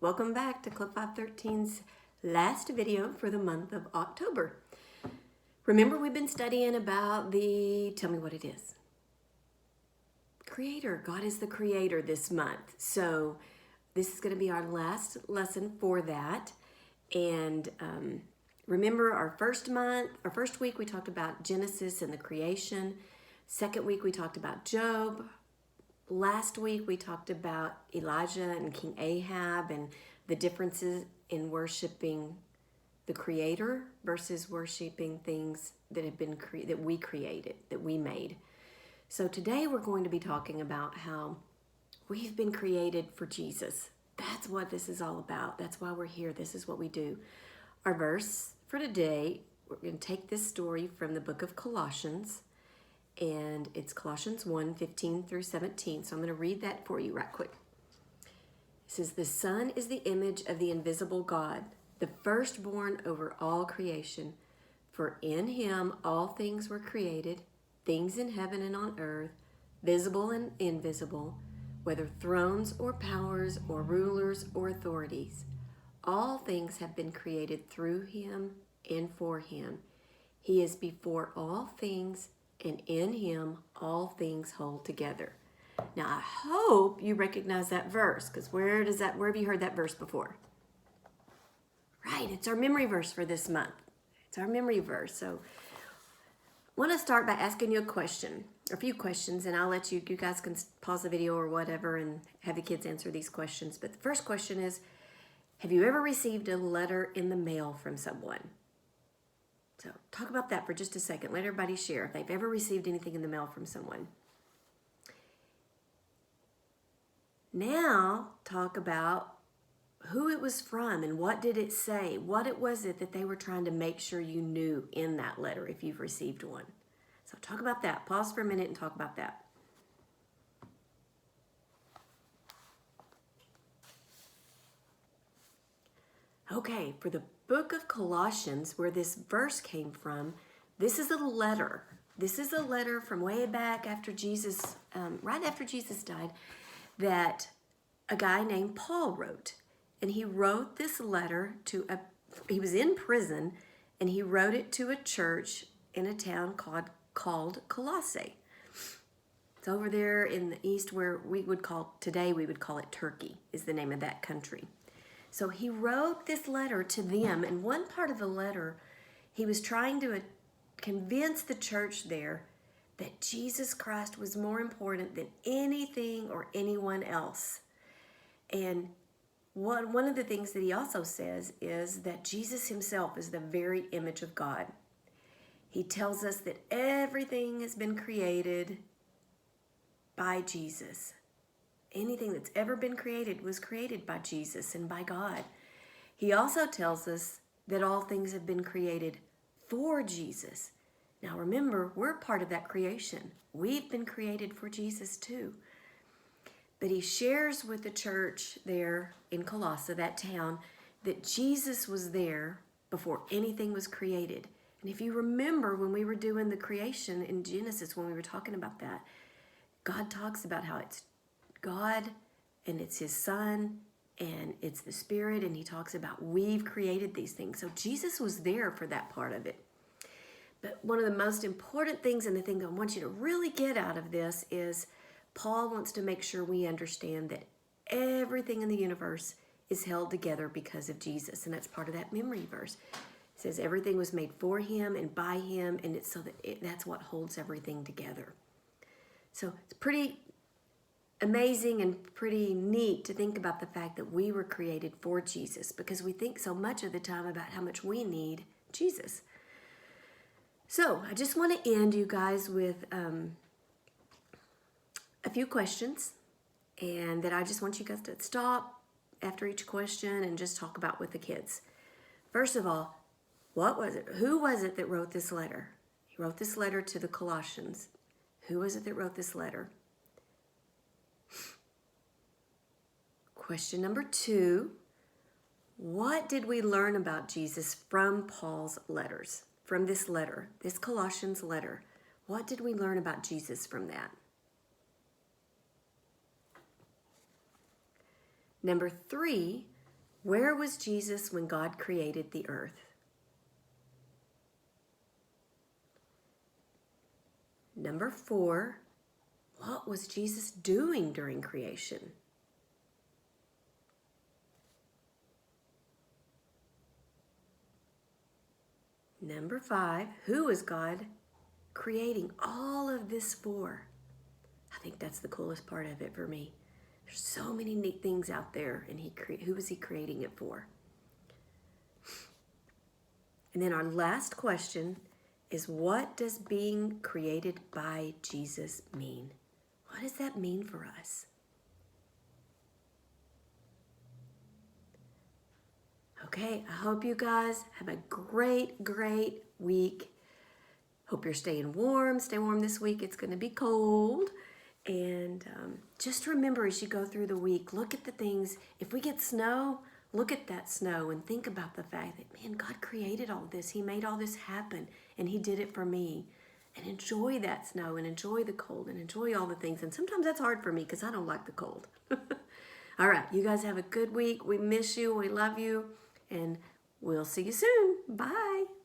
Welcome back to Club 513's last video for the month of October. Remember, we've been studying about tell me what it is. Creator. God is the creator this month. So this is going to be our last lesson for that. And remember our first week we talked about Genesis and the creation. Second week we talked about Job. Last week we talked about Elijah and King Ahab and the differences in worshiping the Creator versus worshiping things that have been that we created, that we made. So today we're going to be talking about how we've been created for Jesus. That's what this is all about. That's why we're here. This is what we do. Our verse for today, we're going to take this story from the book of Colossians. And it's Colossians 1:15 through 17. So I'm going to read that for you right quick. It says, "The Son is the image of the invisible God, the firstborn over all creation. For in him all things were created, things in heaven and on earth, visible and invisible, whether thrones or powers or rulers or authorities. All things have been created through him and for him. He is before all things, and in him all things hold together." Now I hope you recognize that verse, because where have you heard that verse before? Right, it's our memory verse for this month. It's our memory verse. So I want to start by asking you a question, or a few questions, and I'll let you guys can pause the video or whatever and have the kids answer these questions. But the first question is, have you ever received a letter in the mail from someone? So talk about that for just a second. Let everybody share if they've ever received anything in the mail from someone. Now talk about who it was from and what did it say? What was it that they were trying to make sure you knew in that letter if you've received one? So talk about that. Pause for a minute and talk about that. Okay, for the book of Colossians, where this verse came from, this is a letter. This is a letter from way back after Jesus, right after Jesus died, that a guy named Paul wrote. And he wrote this letter he was in prison, and he wrote it to a church in a town called Colossae. It's over there in the east where today we would call it Turkey, is the name of that country. So he wrote this letter to them, and one part of the letter, he was trying to convince the church there that Jesus Christ was more important than anything or anyone else. And one of the things that he also says is that Jesus himself is the very image of God. He tells us that everything has been created by Jesus. Anything that's ever been created was created by Jesus and by God. He also tells us that all things have been created for Jesus. Now remember, we're part of that creation. We've been created for Jesus too. But he shares with the church there in Colossae, that town, that Jesus was there before anything was created. And if you remember when we were doing the creation in Genesis, when we were talking about that, God talks about how it's God and it's his Son and it's the Spirit, and he talks about we've created these things. So Jesus was there for that part of it. But one of the most important things, and the thing that I want you to really get out of this, is Paul wants to make sure we understand that everything in the universe is held together because of Jesus. And that's part of that memory verse. It says everything was made for him and by him, and it's so that that's what holds everything together. So it's pretty amazing and pretty neat to think about the fact that we were created for Jesus, because we think so much of the time about how much we need Jesus. So I just want to end you guys with a few questions, and that I just want you guys to stop after each question and just talk about with the kids. First of all, what was it? Who was it that wrote this letter? He wrote this letter to the Colossians. Who was it that wrote this letter? Question number 2, what did we learn about Jesus from Paul's letters? From this letter, this Colossians letter. What did we learn about Jesus from that? Number 3, Where was Jesus when God created the earth? Number 4, what was Jesus doing during creation? Number 5, who was God creating all of this for? I think that's the coolest part of it for me. There's so many neat things out there, and who was he creating it for? And then our last question is, what does being created by Jesus mean? What does that mean for us? Okay, I hope you guys have a great, great week. Hope you're staying warm. Stay warm this week. It's going to be cold. And just remember as you go through the week, look at the things. If we get snow, look at that snow and think about the fact that, man, God created all this. He made all this happen, and he did it for me. And enjoy that snow and enjoy the cold and enjoy all the things. And sometimes that's hard for me because I don't like the cold. All right, you guys have a good week. We miss you. We love you. And we'll see you soon. Bye.